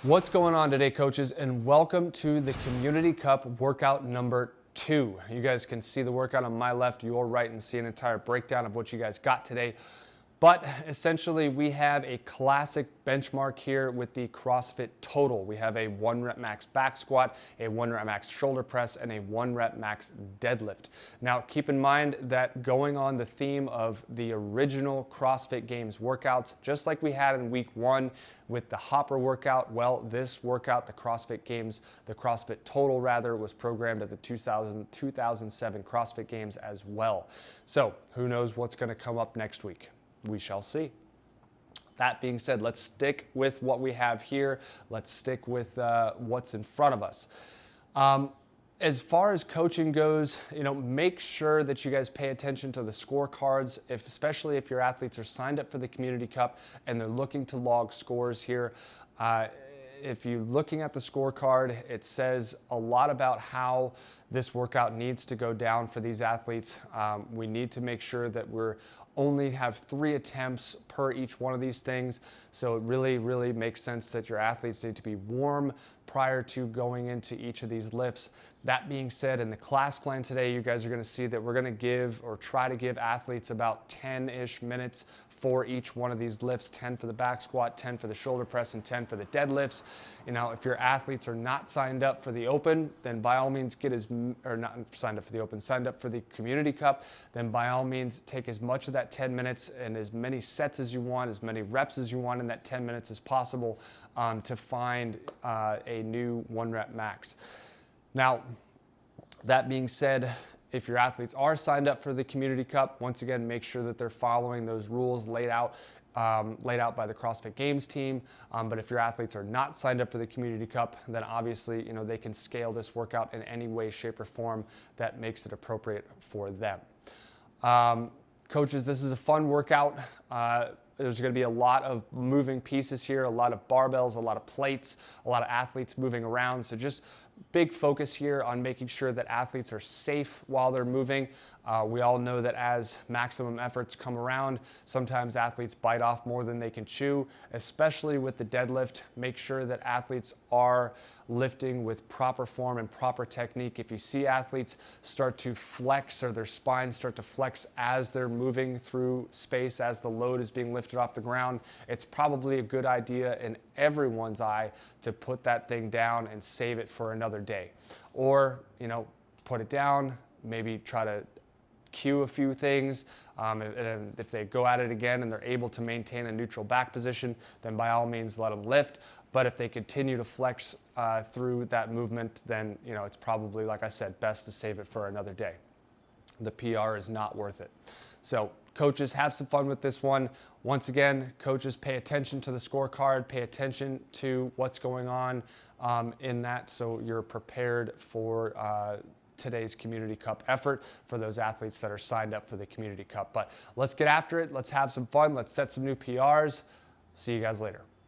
What's going on today, coaches, and welcome to the Community Cup workout number 2. You guys can see the workout on my left, your right, and see an entire breakdown of what you guys got today. But essentially, we have a classic benchmark here with the CrossFit total. We have a 1 rep max back squat, a 1 rep max shoulder press, and a 1 rep max deadlift. Now, keep in mind that going on the theme of the original CrossFit Games workouts, just like we had in week 1 with the hopper workout, well, this workout, the CrossFit Games, the CrossFit total rather, was programmed at the 2007 CrossFit Games as well. So who knows what's going to come up next week? We shall see. That being said, let's stick with what we have here. Let's stick with what's in front of us. As far as coaching goes, make sure that you guys pay attention to the scorecards, especially if your athletes are signed up for the Community Cup and they're looking to log scores here. If you're looking at the scorecard, it says a lot about how this workout needs to go down for these athletes. We need to make sure that we're only have 3 attempts per each one of these things. So it really makes sense that your athletes need to be warm prior to going into each of these lifts. That being said, in the class plan today, you guys are going to see that we're going to give or try to give athletes about 10-ish minutes for each one of these lifts, 10 for the back squat, 10 for the shoulder press, and 10 for the deadlifts. If your athletes are not signed up for the open, then by all means not signed up for the open, signed up for the Community Cup, then by all means take as much of that 10 minutes and as many sets as you want, as many reps as you want in that 10 minutes as possible to find a new 1 rep max. Now, that being said, if your athletes are signed up for the Community Cup, once again, make sure that they're following those rules laid out by the CrossFit Games team. But if your athletes are not signed up for the Community Cup, then obviously, they can scale this workout in any way, shape, or form that makes it appropriate for them. Coaches, this is a fun workout. There's going to be a lot of moving pieces here, a lot of barbells, a lot of plates, a lot of athletes moving around. So just big focus here on making sure that athletes are safe while they're moving. We all know that as maximum efforts come around, sometimes athletes bite off more than they can chew, especially with the deadlift. Make sure that athletes are lifting with proper form and proper technique. If you see athletes start to flex or their spines start to flex as they're moving through space, as the load is being lifted off the ground, it's probably a good idea in everyone's eye to put that thing down and save it for another day. Or, put it down, maybe try to cue a few things. And if they go at it again and they're able to maintain a neutral back position, then by all means let them lift. But if they continue to flex through that movement, then it's probably, like I said, best to save it for another day. The PR is not worth it. So coaches, have some fun with this one. Once again, coaches, pay attention to the scorecard, pay attention to what's going on in that, so you're prepared for today's Community Cup effort for those athletes that are signed up for the Community Cup. But let's get after it. Let's have some fun. Let's set some new PRs. See you guys later.